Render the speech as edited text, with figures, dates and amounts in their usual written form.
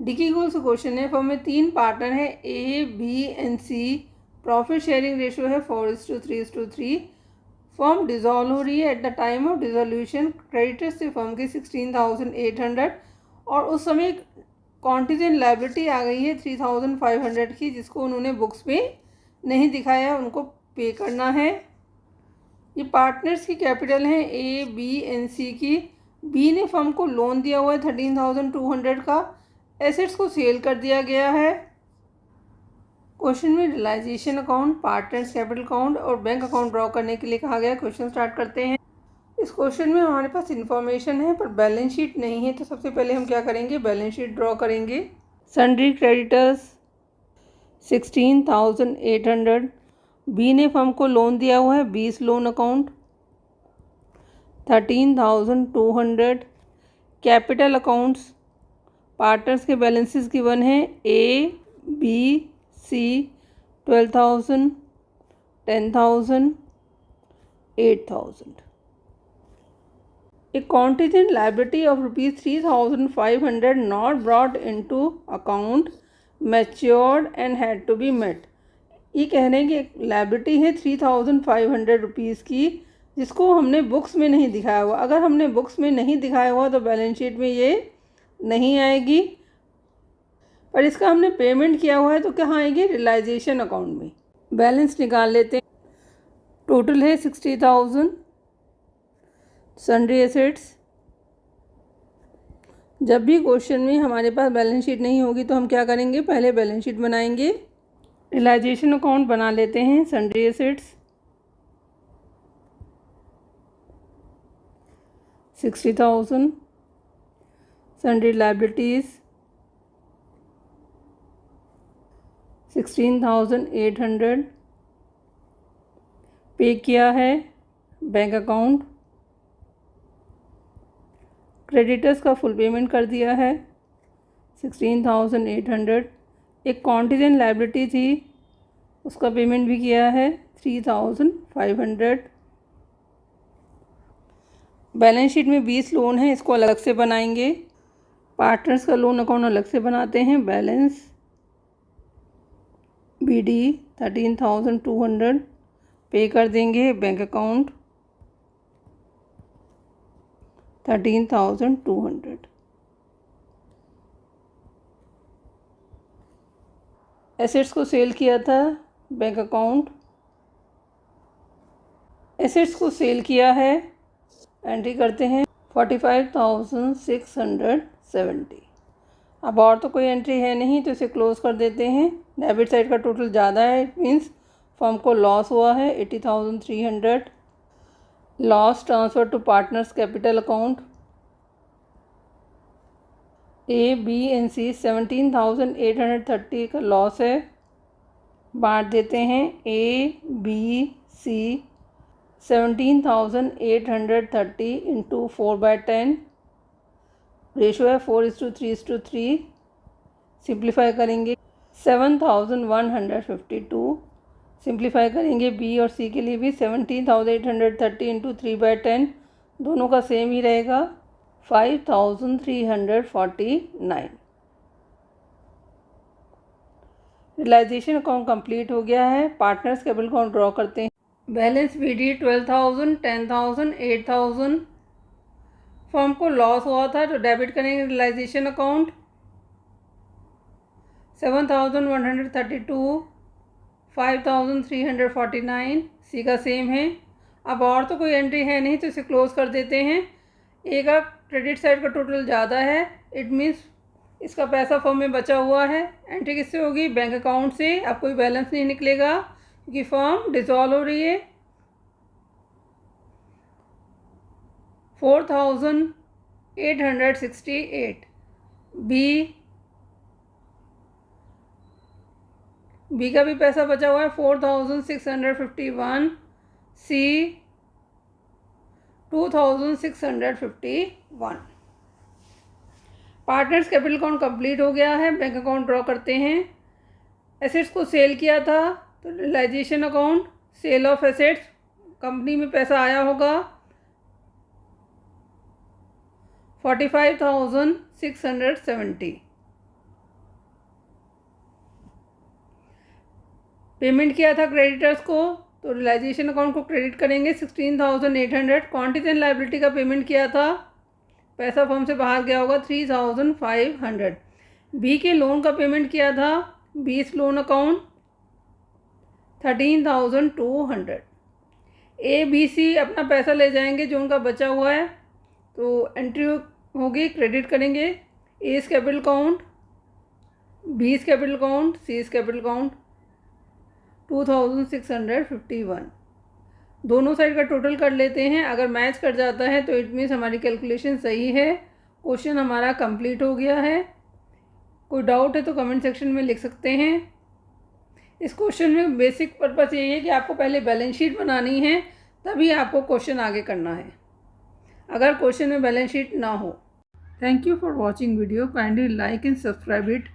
Dickey गोल से question है, firm में 3 पार्टनर है A, B and C. Profit sharing ratio है 4:3:3। फर्म डिजॉल्व हो रही है। At the time of dissolution creditors से फर्म की 16,800 और उस समय कॉन्टीजेंट लायबिलिटी आ गई है 3,500 की, जिसको उन्होंने बुक्स में नहीं दिखाया, उनको पे करना है। ये पार्टनर्स की कैपिटल है ए, बी एंड सी की। बी ने फर्म को लोन दिया हुआ है 13,200 का। एसेट्स को सेल कर दिया गया है। क्वेश्चन में realisation account, partners capital account और बैंक अकाउंट ड्रॉ करने के लिए कहा गया। क्वेश्चन स्टार्ट करते हैं। इस क्वेश्चन में हमारे पास इन्फॉर्मेशन है पर बैलेंस शीट नहीं है, तो सबसे पहले हम क्या करेंगे, बैलेंस शीट ड्रॉ करेंगे। Sundry creditors 16,800। बी ने फर्म को लोन दिया हुआ है 20 loan account 13,200। Capital accounts, partners के बैलेंसेस गिवन है A, B, C 12,000, 10,000, 8,000। A contingent liability of rupees 3,500 not brought into account matured and had to be met। ये कह रहे हैं कि एक लाइबिलिटी है 3,500 रुपीज़ की, जिसको हमने बुक्स में नहीं दिखाया हुआ। अगर हमने बुक्स में नहीं दिखाया हुआ तो बैलेंस शीट में ये नहीं आएगी, पर इसका हमने पेमेंट किया हुआ है तो कहाँ आएगी, रियलाइजेशन अकाउंट में। बैलेंस निकाल लेते हैं। टोटल है 60,000। सन्ड्री एसेट्स, जब भी क्वेश्चन में हमारे पास बैलेंस शीट नहीं होगी तो हम क्या करेंगे, पहले बैलेंस शीट बनाएंगे। रियलाइजेशन अकाउंट बना लेते हैं। Sundry assets 60,000। Sundry liabilities 16,800। पे किया है बैंक अकाउंट। क्रेडिटर्स का फुल पेमेंट कर दिया है 16,800। एक कॉन्टीजेंट लायबिलिटी थी, उसका पेमेंट भी किया है 3,500। बैलेंस शीट में 20 लोन है, इसको अलग से बनाएंगे। पार्टनर्स का लोन अकाउंट अलग से बनाते हैं। बैलेंस BD 13,200 पे कर देंगे। Bank account 13,200। एसेट्स को सेल किया था, बैंक अकाउंट। एसेट्स को सेल किया है, एंट्री करते हैं 45,670। अब और तो कोई एंट्री है नहीं तो इसे क्लोज कर देते हैं। डेबिट साइड का टोटल ज़्यादा है, इट मीन्स फर्म को लॉस हुआ है 80,300। Loss transfer to partners capital account. A, B and C 17,830 का लॉस है। बांट देते हैं। A, B, C 17,830 into 4/10। Ratio है 4:3:3। सिंप्लीफाई करेंगे 7,152। सिंप्लीफाई करेंगे बी और सी के लिए भी 17,830 इंटू 3/10, दोनों का सेम ही रहेगा 5,349। रियलाइजेशन अकाउंट कंप्लीट हो गया है। पार्टनर्स कैपिटल अकाउंट ड्रॉ करते हैं। Balance BD 12,000, 10,000, 8,000। फर्म को लॉस हुआ था तो डेबिट करेंगे रियलाइजेशन अकाउंट 7,132, 5,349। सी का सेम है। अब और तो कोई एंट्री है नहीं तो इसे क्लोज कर देते हैं। ए का क्रेडिट साइड का टोटल ज़्यादा है, इट मीन्स इसका पैसा फर्म में बचा हुआ है। एंट्री किससे होगी, बैंक अकाउंट से। अब कोई बैलेंस नहीं निकलेगा क्योंकि फर्म डिसॉल्व हो रही है। 4,868। बी का भी पैसा बचा हुआ है 4,651। सी 2,651। पार्टनर्स कैपिटल अकाउंट कंप्लीट हो गया है। बैंक अकाउंट ड्रॉ करते हैं। एसेट्स को सेल किया था तो realisation account, sale of assets, company में पैसा आया होगा 45,670। पेमेंट किया था क्रेडिटर्स को, तो रियलाइजेशन अकाउंट को क्रेडिट करेंगे 16,800। क्वांटिटी एंड लाइबिलिटी का पेमेंट किया था, पैसा फर्म से बाहर गया होगा 3,500। बी के लोन का पेमेंट किया था, 20 loan account 13,200। A B C अपना पैसा ले जाएंगे जो उनका बचा हुआ है, तो एंट्री होगी, क्रेडिट करेंगे। ए इस कैपिटल अकाउंट, बी इस कैपिटल अकाउंट, सी इस कैपिटल अकाउंट 2,651। दोनों साइड का टोटल कर लेते हैं। अगर मैच कर जाता है तो इट मीन्स हमारी कैलकुलेशन सही है, क्वेश्चन हमारा कंप्लीट हो गया है। कोई डाउट है तो कमेंट सेक्शन में लिख सकते हैं। इस क्वेश्चन में बेसिक पर्पस यही है कि आपको पहले बैलेंस शीट बनानी है, तभी आपको क्वेश्चन आगे करना है, अगर क्वेश्चन में बैलेंस शीट ना हो। Thank you for watching video, kindly like and subscribe it.